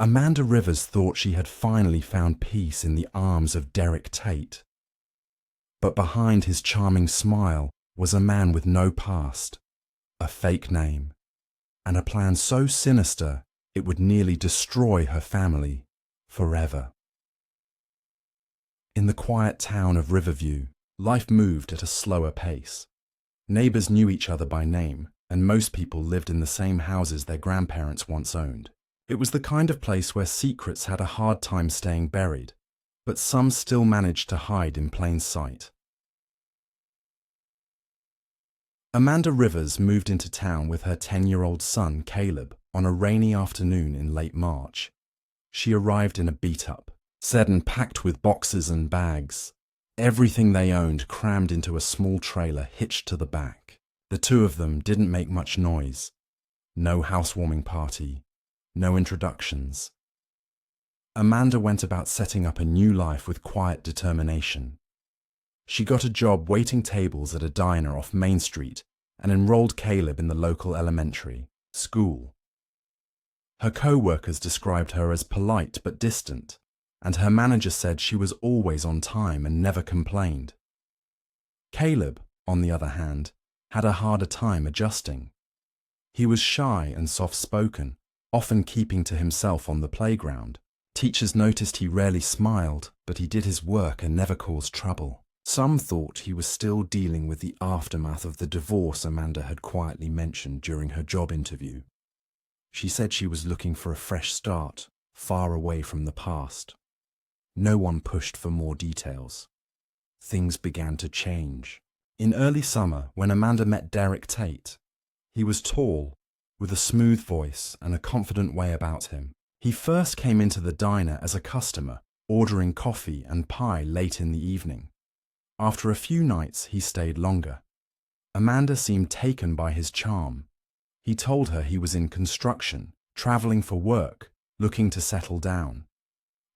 Amanda Rivers thought she had finally found peace in the arms of Derek Tate. But behind his charming smile was a man with no past, a fake name, and a plan so sinister it would nearly destroy her family forever. In the quiet town of Riverview, life moved at a slower pace. Neighbors knew each other by name, and most people lived in the same houses their grandparents once owned. It was the kind of place where secrets had a hard time staying buried, but some still managed to hide in plain sight. Amanda Rivers moved into town with her 10-year-old son, Caleb, on a rainy afternoon in late March. She arrived in a beat-up, sedan packed with boxes and bags, everything they owned crammed into a small trailer hitched to the back. The two of them didn't make much noise. No housewarming party, no introductions. Amanda went about setting up a new life with quiet determination. She got a job waiting tables at a diner off Main Street and enrolled Caleb in the local elementary school. Her co-workers described her as polite but distant, and her manager said she was always on time and never complained. Caleb, on the other hand, had a harder time adjusting. He was shy and soft-spoken, often keeping to himself on the playground. Teachers noticed he rarely smiled, but he did his work and never caused trouble. Some thought he was still dealing with the aftermath of the divorce Amanda had quietly mentioned during her job interview. She said she was looking for a fresh start, far away from the past. No one pushed for more details. Things began to change. In early summer, when Amanda met Derek Tate, he was tall, with a smooth voice and a confident way about him. He first came into the diner as a customer, ordering coffee and pie late in the evening. After a few nights, he stayed longer. Amanda seemed taken by his charm. He told her he was in construction, traveling for work, looking to settle down.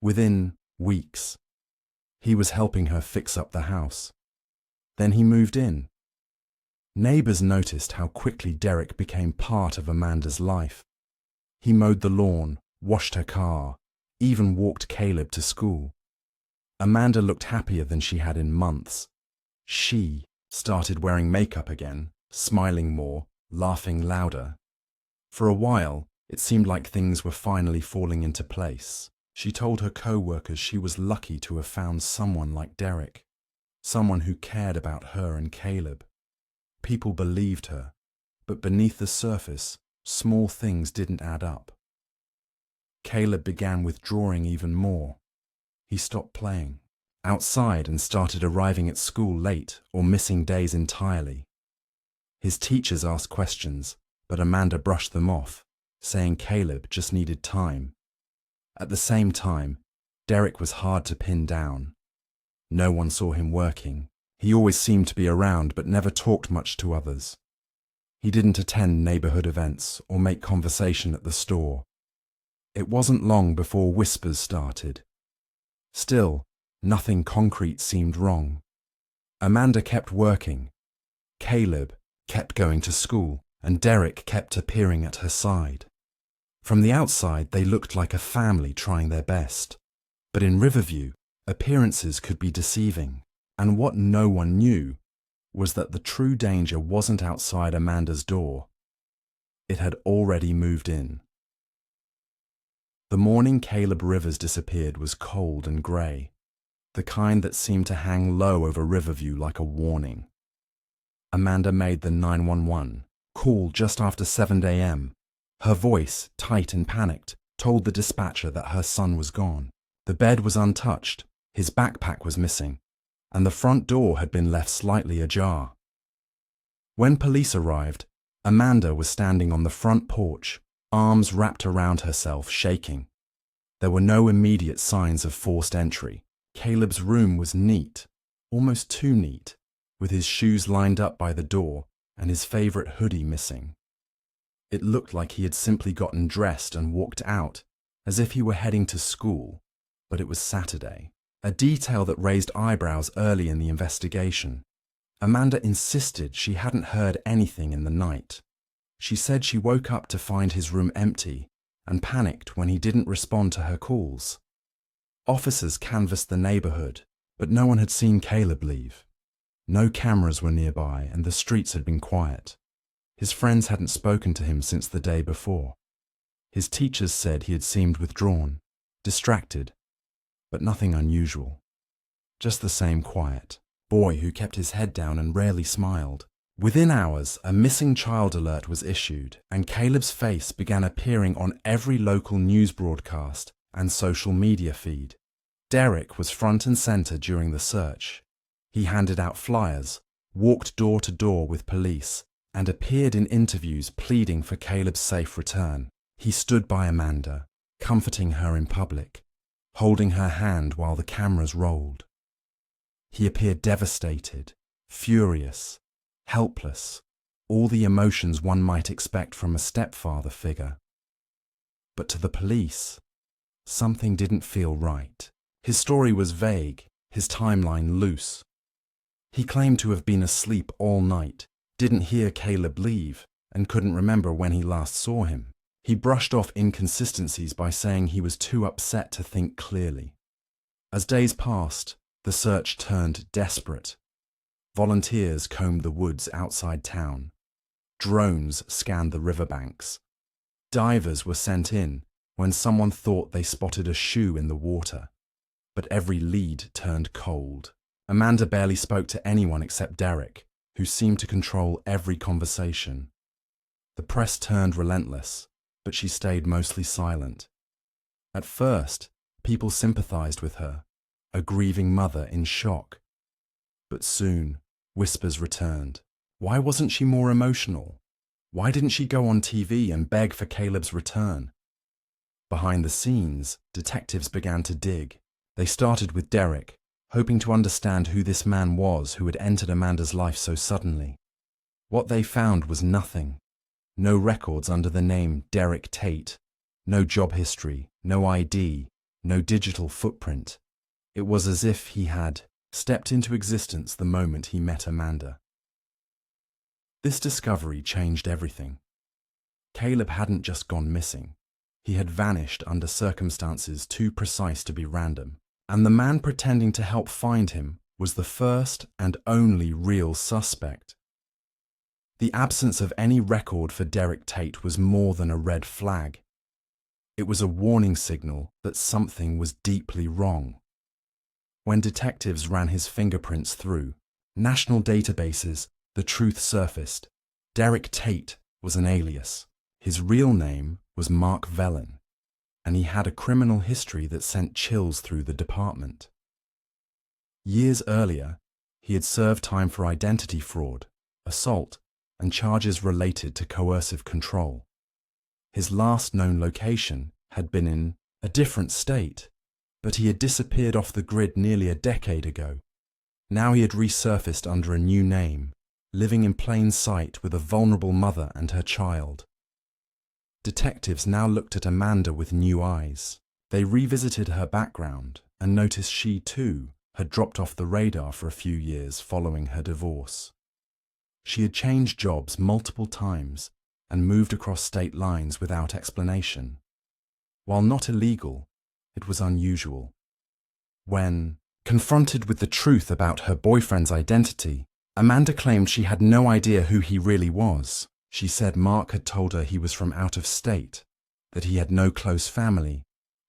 Within weeks, he was helping her fix up the house. Then he moved in. Neighbors noticed how quickly Derek became part of Amanda's life. He mowed the lawn, washed her car, even walked Caleb to school. Amanda looked happier than she had in months. She started wearing makeup again, smiling more, laughing louder. For a while, it seemed like things were finally falling into place. She told her co-workers she was lucky to have found someone like Derek, someone who cared about her and Caleb. People believed her, but beneath the surface, small things didn't add up. Caleb began withdrawing even more. He stopped playing outside and started arriving at school late or missing days entirely. His teachers asked questions, but Amanda brushed them off, saying Caleb just needed time. At the same time, Derek was hard to pin down. No one saw him working. He always seemed to be around but never talked much to others. He didn't attend neighborhood events or make conversation at the store. It wasn't long before whispers started. Still, nothing concrete seemed wrong. Amanda kept working. Caleb kept going to school, and Derek kept appearing at her side. From the outside, they looked like a family trying their best. But in Riverview, appearances could be deceiving, and what no one knew was that the true danger wasn't outside Amanda's door. It had already moved in. The morning Caleb Rivers disappeared was cold and grey, the kind that seemed to hang low over Riverview like a warning. Amanda made the 911 call just after 7 a.m. Her voice, tight and panicked, told the dispatcher that her son was gone. The bed was untouched, his backpack was missing, and the front door had been left slightly ajar. When police arrived, Amanda was standing on the front porch, arms wrapped around herself, shaking. There were no immediate signs of forced entry. Caleb's room was neat, almost too neat, with his shoes lined up by the door and his favorite hoodie missing. It looked like he had simply gotten dressed and walked out, as if he were heading to school, but it was Saturday, a detail that raised eyebrows early in the investigation. Amanda insisted she hadn't heard anything in the night. She said she woke up to find his room empty and panicked when he didn't respond to her calls. Officers canvassed the neighborhood, but no one had seen Caleb leave. No cameras were nearby and the streets had been quiet. His friends hadn't spoken to him since the day before. His teachers said he had seemed withdrawn, distracted, but nothing unusual. Just the same quiet boy who kept his head down and rarely smiled. Within hours, a missing child alert was issued, and Caleb's face began appearing on every local news broadcast and social media feed. Derek was front and center during the search. He handed out flyers, walked door to door with police, and appeared in interviews pleading for Caleb's safe return. He stood by Amanda, comforting her in public, holding her hand while the cameras rolled. He appeared devastated, furious, helpless, all the emotions one might expect from a stepfather figure. But to the police, something didn't feel right. His story was vague, his timeline loose. He claimed to have been asleep all night, didn't hear Caleb leave, and couldn't remember when he last saw him. He brushed off inconsistencies by saying he was too upset to think clearly. As days passed, the search turned desperate. Volunteers combed the woods outside town. Drones scanned the riverbanks. Divers were sent in when someone thought they spotted a shoe in the water. But every lead turned cold. Amanda barely spoke to anyone except Derek, who seemed to control every conversation. The press turned relentless, but she stayed mostly silent. At first, people sympathized with her, a grieving mother in shock. But soon, whispers returned. Why wasn't she more emotional? Why didn't she go on TV and beg for Caleb's return? Behind the scenes, detectives began to dig. They started with Derek, hoping to understand who this man was who had entered Amanda's life so suddenly. What they found was nothing. No records under the name Derek Tate, no job history, no ID, no digital footprint. It was as if he had stepped into existence the moment he met Amanda. This discovery changed everything. Caleb hadn't just gone missing. He had vanished under circumstances too precise to be random, and the man pretending to help find him was the first and only real suspect. The absence of any record for Derek Tate was more than a red flag. It was a warning signal that something was deeply wrong. When detectives ran his fingerprints through national databases, the truth surfaced. Derek Tate was an alias. His real name was Mark Vellon, and he had a criminal history that sent chills through the department. Years earlier, he had served time for identity fraud, assault, and charges related to coercive control. His last known location had been in a different state, but he had disappeared off the grid nearly a decade ago. Now he had resurfaced under a new name, living in plain sight with a vulnerable mother and her child. Detectives now looked at Amanda with new eyes. They revisited her background and noticed she, too, had dropped off the radar for a few years following her divorce. She had changed jobs multiple times and moved across state lines without explanation. While not illegal, it was unusual. When confronted with the truth about her boyfriend's identity, Amanda claimed she had no idea who he really was. She said Mark had told her he was from out of state, that he had no close family,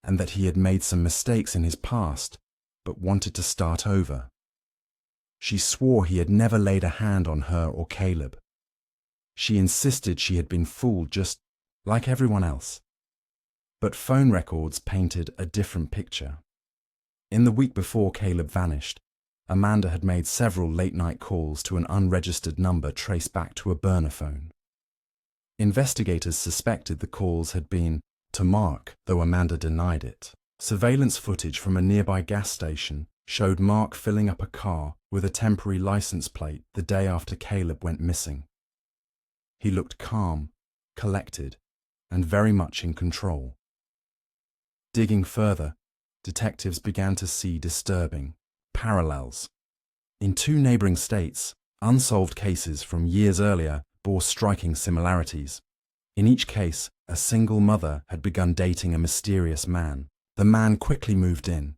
and that he had made some mistakes in his past, but wanted to start over. She swore he had never laid a hand on her or Caleb. She insisted she had been fooled just like everyone else. But phone records painted a different picture. In the week before Caleb vanished, Amanda had made several late-night calls to an unregistered number traced back to a burner phone. Investigators suspected the calls had been to Mark, though Amanda denied it. Surveillance footage from a nearby gas station showed Mark filling up a car with a temporary license plate the day after Caleb went missing. He looked calm, collected, and very much in control. Digging further, detectives began to see disturbing parallels. In two neighboring states, unsolved cases from years earlier bore striking similarities. In each case, a single mother had begun dating a mysterious man. The man quickly moved in,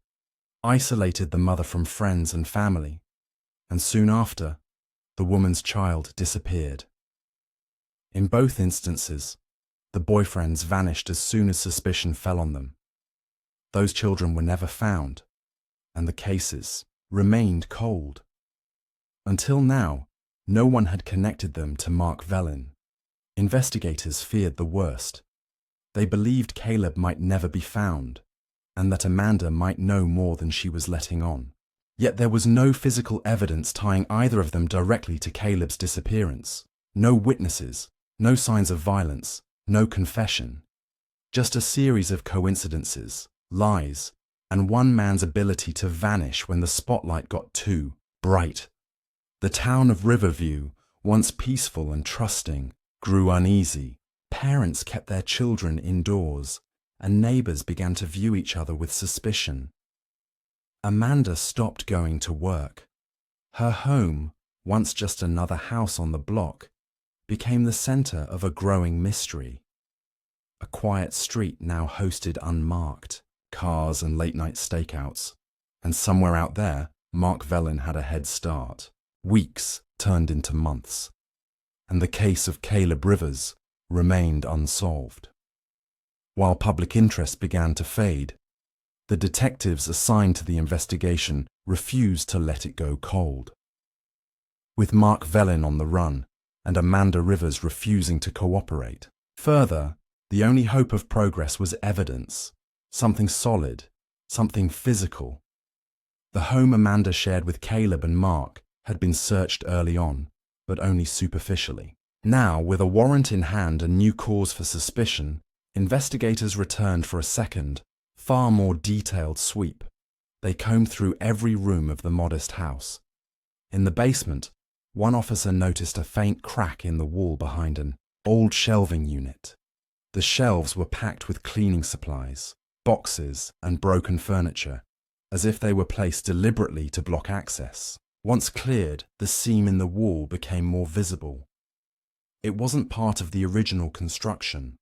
isolated the mother from friends and family, and soon after, the woman's child disappeared. In both instances, the boyfriends vanished as soon as suspicion fell on them. Those children were never found, and the cases remained cold. Until now, no one had connected them to Mark Velin. Investigators feared the worst. They believed Caleb might never be found, and that Amanda might know more than she was letting on. Yet there was no physical evidence tying either of them directly to Caleb's disappearance. No witnesses, no signs of violence, no confession. Just a series of coincidences, lies, and one man's ability to vanish when the spotlight got too bright. The town of Riverview, once peaceful and trusting, grew uneasy. Parents kept their children indoors, and neighbors began to view each other with suspicion. Amanda stopped going to work. Her home, once just another house on the block, became the center of a growing mystery. A quiet street now hosted unmarked cars and late-night stakeouts, and somewhere out there, Mark Velin had a head start. Weeks turned into months, and the case of Caleb Rivers remained unsolved. While public interest began to fade, the detectives assigned to the investigation refused to let it go cold. With Mark Velin on the run and Amanda Rivers refusing to cooperate. Further, the only hope of progress was evidence, something solid, something physical. The home Amanda shared with Caleb and Mark had been searched early on, but only superficially. Now, with a warrant in hand and new cause for suspicion, investigators returned for a second, far more detailed sweep. They combed through every room of the modest house. In the basement, one officer noticed a faint crack in the wall behind an old shelving unit. The shelves were packed with cleaning supplies, boxes, and broken furniture, as if they were placed deliberately to block access. Once cleared, the seam in the wall became more visible. It wasn't part of the original construction.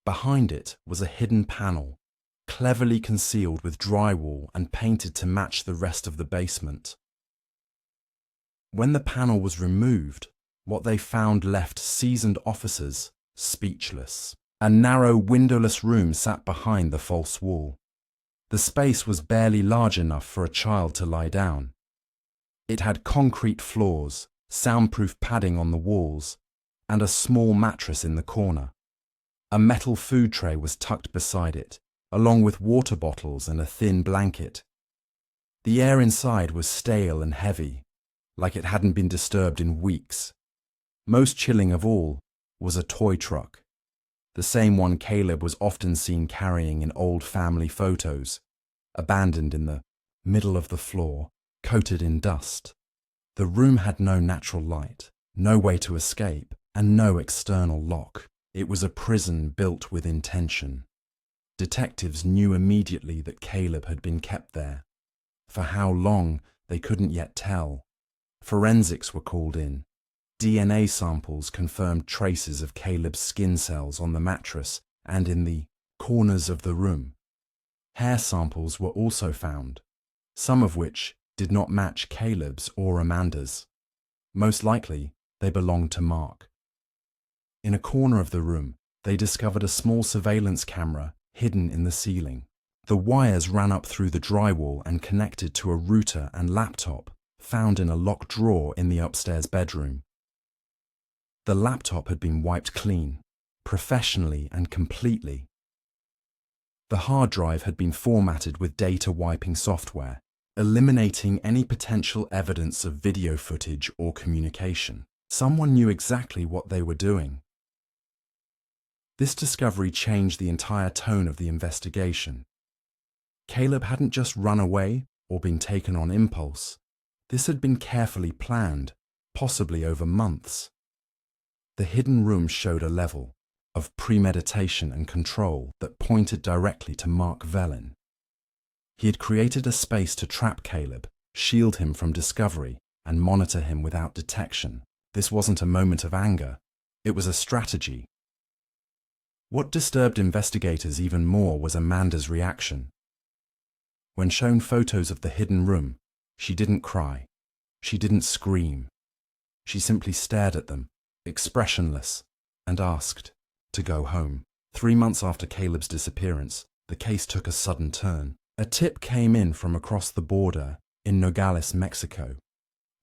Behind it was a hidden panel, cleverly concealed with drywall and painted to match the rest of the basement. When the panel was removed, what they found left seasoned officers speechless. A narrow, windowless room sat behind the false wall. The space was barely large enough for a child to lie down. It had concrete floors, soundproof padding on the walls, and a small mattress in the corner. A metal food tray was tucked beside it, along with water bottles and a thin blanket. The air inside was stale and heavy, like it hadn't been disturbed in weeks. Most chilling of all was a toy truck, the same one Caleb was often seen carrying in old family photos, abandoned in the middle of the floor, coated in dust. The room had no natural light, no way to escape, and no external lock. It was a prison built with intention. Detectives knew immediately that Caleb had been kept there. For how long, they couldn't yet tell. Forensics were called in. DNA samples confirmed traces of Caleb's skin cells on the mattress and in the corners of the room. Hair samples were also found, some of which did not match Caleb's or Amanda's. Most likely, they belonged to Mark. In a corner of the room, they discovered a small surveillance camera hidden in the ceiling. The wires ran up through the drywall and connected to a router and laptop found in a locked drawer in the upstairs bedroom. The laptop had been wiped clean, professionally and completely. The hard drive had been formatted with data wiping software, eliminating any potential evidence of video footage or communication. Someone knew exactly what they were doing. This discovery changed the entire tone of the investigation. Caleb hadn't just run away or been taken on impulse. This had been carefully planned, possibly over months. The hidden room showed a level of premeditation and control that pointed directly to Mark Velin. He had created a space to trap Caleb, shield him from discovery, and monitor him without detection. This wasn't a moment of anger. It was a strategy. What disturbed investigators even more was Amanda's reaction. When shown photos of the hidden room, she didn't cry. She didn't scream. She simply stared at them, expressionless, and asked to go home. 3 months after Caleb's disappearance, the case took a sudden turn. A tip came in from across the border in Nogales, Mexico.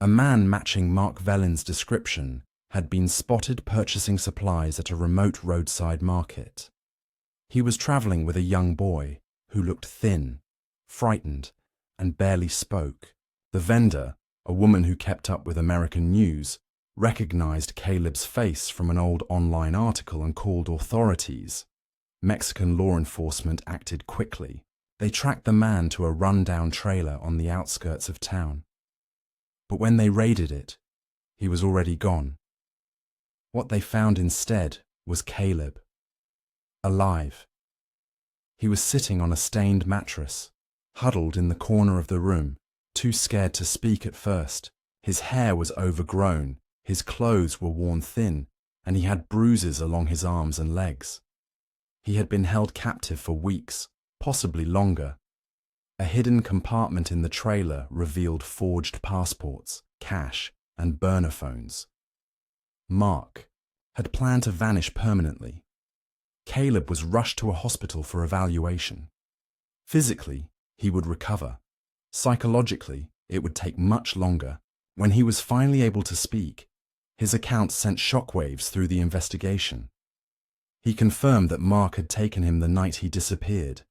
A man matching Mark Vellin's description had been spotted purchasing supplies at a remote roadside market. He was traveling with a young boy who looked thin, frightened, and barely spoke. The vendor, a woman who kept up with American news, recognized Caleb's face from an old online article and called authorities. Mexican law enforcement acted quickly. They tracked the man to a rundown trailer on the outskirts of town. But when they raided it, he was already gone. What they found instead was Caleb, alive. He was sitting on a stained mattress, huddled in the corner of the room, too scared to speak at first. His hair was overgrown, his clothes were worn thin, and he had bruises along his arms and legs. He had been held captive for weeks, possibly longer. A hidden compartment in the trailer revealed forged passports, cash, and burner phones. Mark had planned to vanish permanently. Caleb was rushed to a hospital for evaluation. Physically, he would recover. Psychologically, it would take much longer. When he was finally able to speak, his account sent shockwaves through the investigation. He confirmed that Mark had taken him the night he disappeared.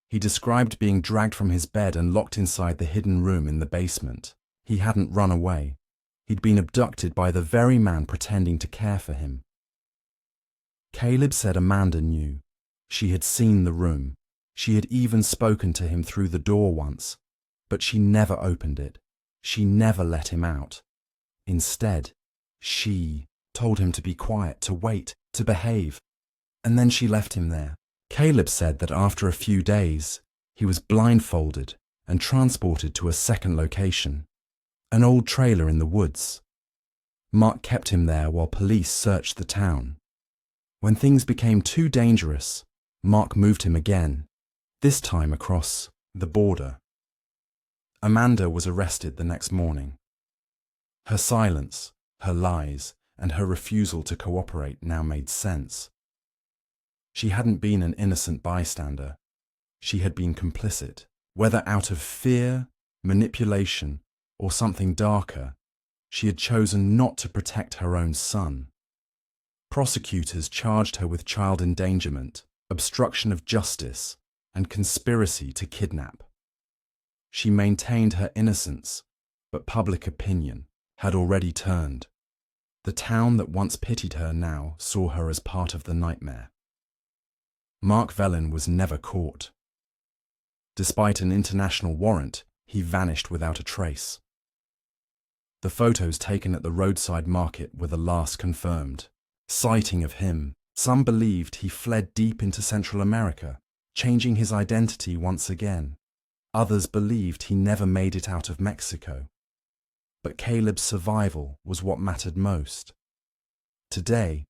He described being dragged from his bed and locked inside the hidden room in the basement. He hadn't run away. He'd been abducted by the very man pretending to care for him. Caleb said Amanda knew. She had seen the room. She had even spoken to him through the door once, but she never opened it. She never let him out. Instead, she told him to be quiet, to wait, to behave, and then she left him there. Caleb said that after a few days, he was blindfolded and transported to a second location, an old trailer in the woods. Mark kept him there while police searched the town. When things became too dangerous, Mark moved him again, this time across the border. Amanda was arrested the next morning. Her silence, her lies, and her refusal to cooperate now made sense. She hadn't been an innocent bystander. She had been complicit. Whether out of fear, manipulation, or something darker, she had chosen not to protect her own son. Prosecutors charged her with child endangerment, obstruction of justice, and conspiracy to kidnap. She maintained her innocence, but public opinion had already turned. The town that once pitied her now saw her as part of the nightmare. Mark Vellin was never caught. Despite an international warrant, he vanished without a trace. The photos taken at the roadside market were the last confirmed sighting of him. Some believed he fled deep into Central America, changing his identity once again. Others believed he never made it out of Mexico. But Caleb's survival was what mattered most. Today,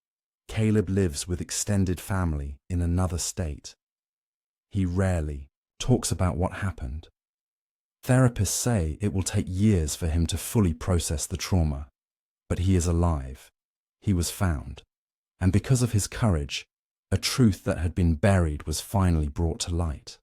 Caleb lives with extended family in another state. He rarely talks about what happened. Therapists say it will take years for him to fully process the trauma, but he is alive. He was found, and because of his courage, a truth that had been buried was finally brought to light.